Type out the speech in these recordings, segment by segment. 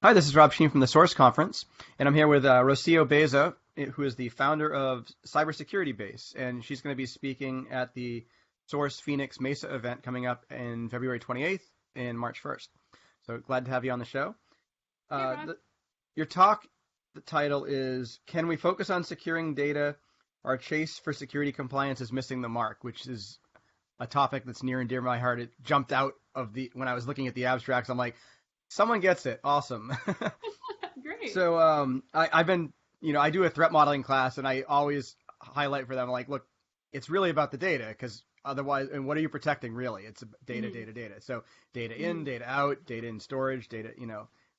Hi, this is Rob Sheen from the Source Conference, and I'm here with Rocio Baeza, who is the founder of Cybersecurity Base, and she's going to be speaking at the Source Phoenix Mesa event coming up in February 28th and March 1st. So glad to have you on the show. Hey, Uh, Rob. the, your talk, the title is "Can We Focus on Securing Data? Our Chase for Security Compliance is Missing the Mark," which is a topic that's near and dear to my heart. It jumped out of the when I was looking at the abstracts. I'm like, someone gets it. Awesome. Great. So I've been, I do a threat modeling class, and I always highlight for them, like, look, it's really about the data, because otherwise, and what are you protecting really? It's data, hmm data, data. So data in, hmm data out, data in storage, data,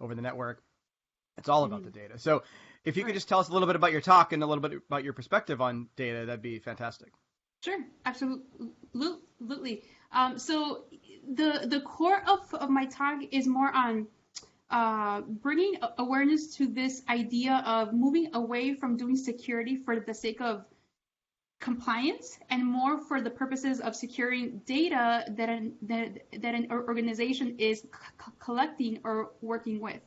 over the network. It's all about the hmm data. So if you could Right. just tell us a little bit about your talk and a little bit about your perspective on data, that'd be fantastic. Sure. Absolutely. So the core of my talk is more on bringing awareness to this idea of moving away from doing security for the sake of compliance and more for the purposes of securing data that an organization is collecting or working with.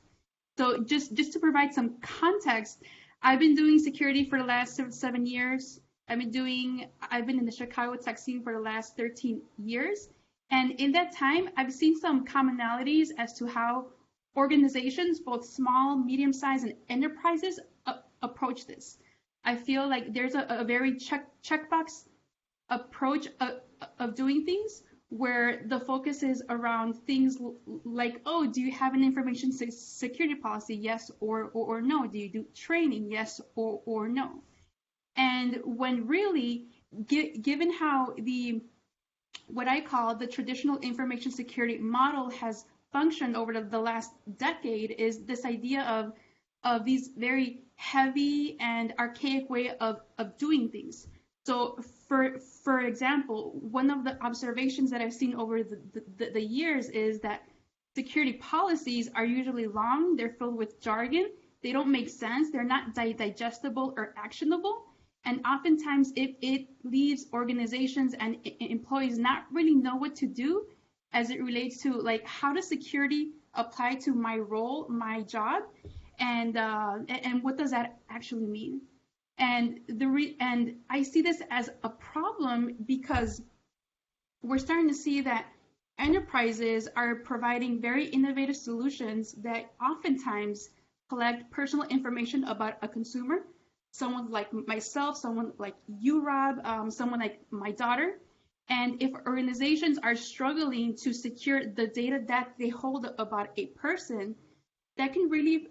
So just to provide some context, I've been doing security for the last 7 years. I've been in the Chicago tech scene for the last 13 years. And in that time, I've seen some commonalities as to how organizations, both small, medium-sized, and enterprises, approach this. I feel like there's a very checkbox approach of doing things where the focus is around things like, oh, do you have an information security policy? Yes or no. Do you do training? Yes or no. And when really, given how what I call the traditional information security model has functioned over the last decade, is this idea of these very heavy and archaic way of doing things. So for example, one of the observations that I've seen over the years is that security policies are usually long, they're filled with jargon, they don't make sense, they're not digestible or actionable. And oftentimes it leaves organizations and employees not really know what to do as it relates to, like, how does security apply to my role, my job, and what does that actually mean? And I see this as a problem because we're starting to see that enterprises are providing very innovative solutions that oftentimes collect personal information about a consumer, someone like myself, someone like you, Rob, someone like my daughter. And if organizations are struggling to secure the data that they hold about a person, that can really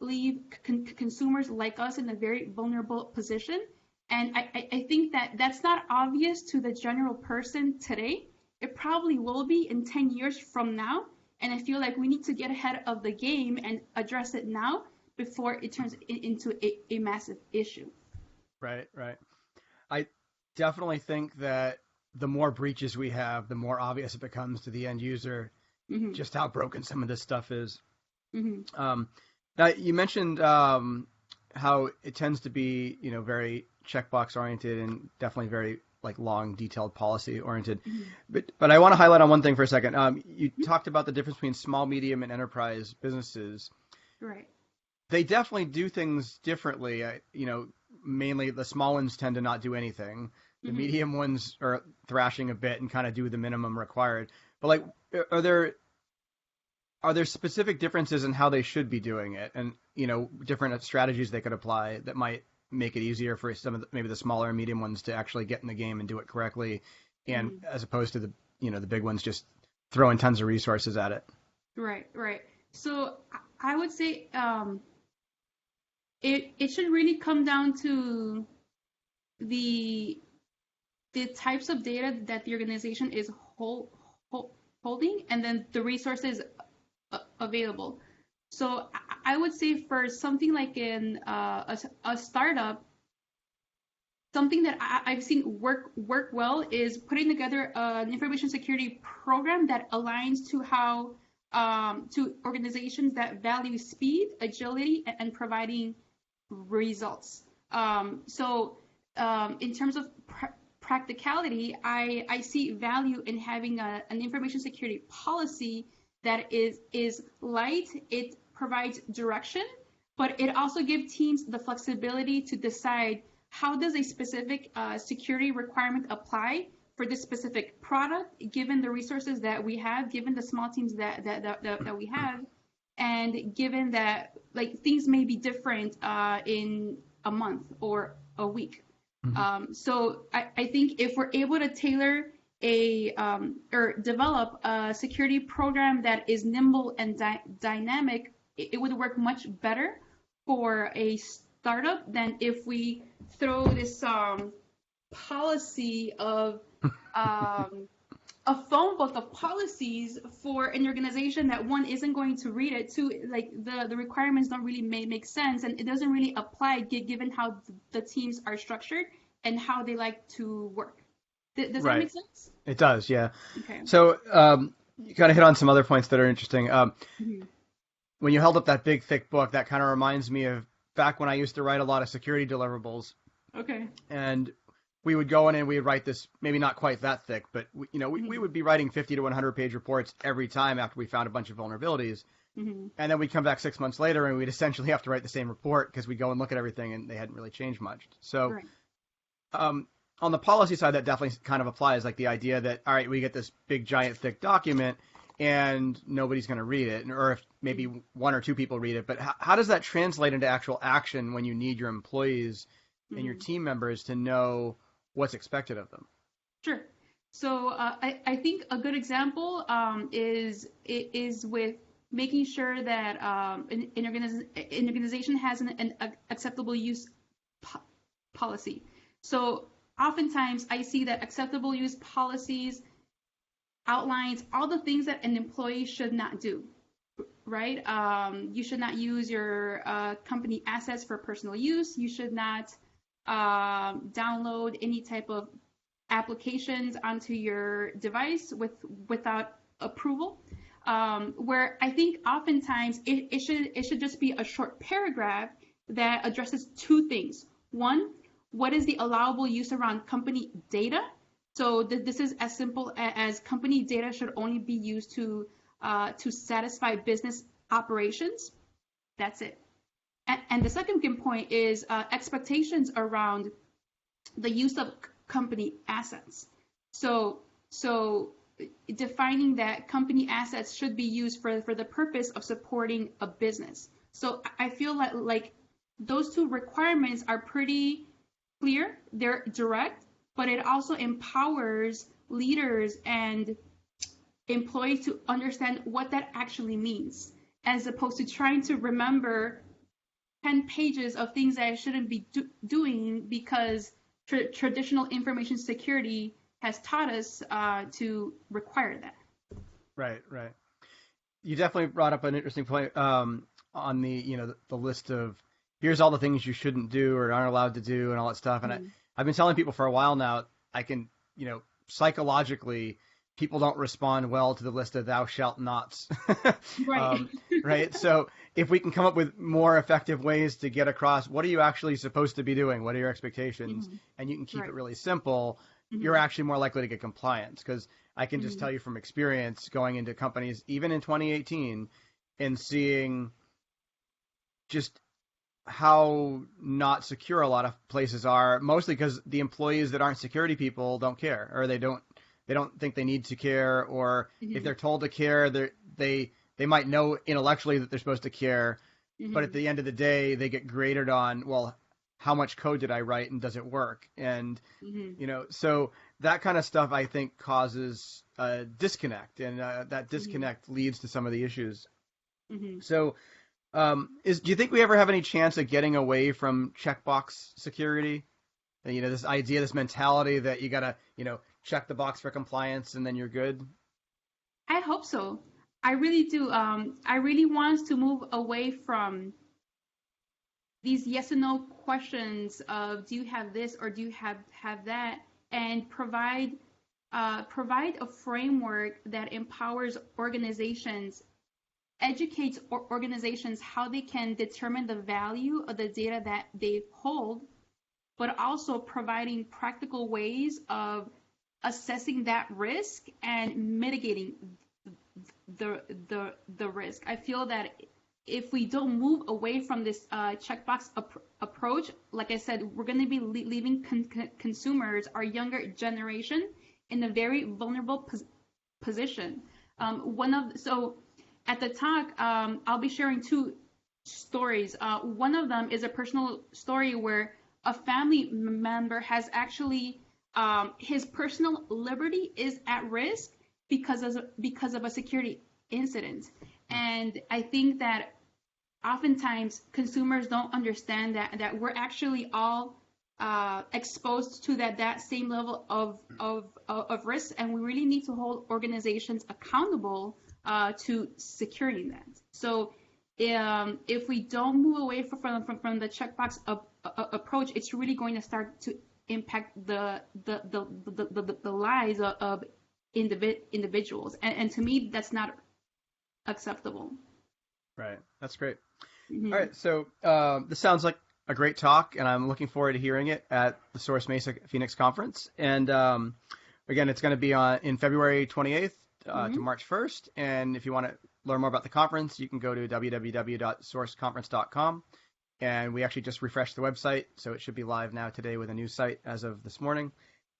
leave consumers like us in a very vulnerable position. And I think that that's not obvious to the general person today. It probably will be in 10 years from now. And I feel like we need to get ahead of the game and address it now before it turns into a massive issue. Right, right. I definitely think that the more breaches we have, the more obvious it becomes to the end user hmm just how broken some of this stuff is. hmm Um, Now you mentioned how it tends to be, very checkbox oriented and definitely very like long, detailed policy oriented. hmm But I want to highlight on one thing for a second. You talked about the difference between small, medium, and enterprise businesses. Right. They definitely do things differently. Mainly the small ones tend to not do anything. The hmm medium ones are thrashing a bit and kind of do the minimum required. But like, are there are there specific differences in how they should be doing it, and different strategies they could apply that might make it easier for some of maybe the smaller and medium ones to actually get in the game and do it correctly, and hmm as opposed to the big ones just throwing tons of resources at it. Right. Right. So I would say it should really come down to the the types of data that the organization is holding, and then the resources available. So I would say for something like a startup, something that I've seen work well is putting together an information security program that aligns to how to organizations that value speed, agility, and providing results. In terms of practicality, I see value in having an information security policy that is light. It provides direction, but it also gives teams the flexibility to decide how does a specific security requirement apply for this specific product, given the resources that we have, given the small teams that we have, and given that like things may be different in a month or a week. So I think if we're able to tailor or develop a security program that is nimble and dynamic, it would work much better for a startup than if we throw this policy of a phone book of policies for an organization that one isn't going to read it, two, like the requirements don't really make sense, and it doesn't really apply given how the teams are structured and how they like to work. Does that make sense? It does, yeah. Okay. So you kind of hit on some other points that are interesting. When you held up that big, thick book, that kind of reminds me of back when I used to write a lot of security deliverables. Okay. And we would go in and we would write this, maybe not quite that thick, but we would be writing 50 to 100 page reports every time after we found a bunch of vulnerabilities. And then we'd come back 6 months later and we'd essentially have to write the same report because we'd go and look at everything and they hadn't really changed much. So on the policy side, that definitely kind of applies, like the idea that, all right, we get this big, giant, thick document and nobody's going to read it, or if maybe one or two people read it. But how does that translate into actual action when you need your employees and your team members to know what's expected of them? Sure. So I think a good example is with making sure that an organization has an acceptable use policy. So oftentimes I see that acceptable use policies outlines all the things that an employee should not do, right? You should not use your company assets for personal use. You should not download any type of applications onto your device without approval. Where I think oftentimes it should just be a short paragraph that addresses two things. One, what is the allowable use around company data? So this is as simple as company data should only be used to satisfy business operations. That's it. And the second point is expectations around the use of company assets. So defining that company assets should be used for the purpose of supporting a business. So I feel like those two requirements are pretty clear. They're direct, but it also empowers leaders and employees to understand what that actually means, as opposed to trying to remember 10 pages of things that I shouldn't be doing because traditional information security has taught us to require that. Right. You definitely brought up an interesting point on the list of here's all the things you shouldn't do or aren't allowed to do and all that stuff. And I've been telling people for a while now, I can, psychologically, people don't respond well to the list of thou shalt nots. Right. Right. So if we can come up with more effective ways to get across what are you actually supposed to be doing, what are your expectations, and you can keep it really simple, you're actually more likely to get compliance. Because I can just tell you from experience going into companies, even in 2018, and seeing just how not secure a lot of places are, mostly because the employees that aren't security people don't care, or they don't think they need to care, or if they're told to care, they might know intellectually that they're supposed to care, but at the end of the day, they get graded on, well, how much code did I write and does it work? And, so that kind of stuff I think causes a disconnect, and that disconnect leads to some of the issues. So do you think we ever have any chance of getting away from checkbox security? This idea, this mentality that you gotta, check the box for compliance and then you're good? I hope so. I really do. I really want us to move away from these yes and no questions of do you have this or do you have that, and provide a framework that empowers organizations, educates organizations how they can determine the value of the data that they hold, but also providing practical ways of assessing that risk and mitigating the risk. I feel that if we don't move away from this checkbox approach, like I said, we're going to be leaving consumers, our younger generation, in a very vulnerable position. So at the talk, I'll be sharing two stories. One of them is a personal story where a family member has actually his personal liberty is at risk because of a security incident. And I think that oftentimes consumers don't understand that we're actually all exposed to that same level of risk, and we really need to hold organizations accountable to securing that. So if we don't move away from the checkbox approach, it's really going to start to impact the lives of individuals, and to me, that's not acceptable. Right. That's great. Mm-hmm. All right. So this sounds like a great talk, and I'm looking forward to hearing it at the Source Mesa Phoenix conference. And again, it's going to be in February 28th to March 1st. And if you want to learn more about the conference, you can go to www.sourceconference.com. And we actually just refreshed the website, so it should be live now today with a new site as of this morning.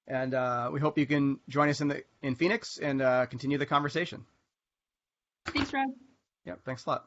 And we hope you can join us in Phoenix and continue the conversation. Thanks, Rob. Yep. Thanks a lot.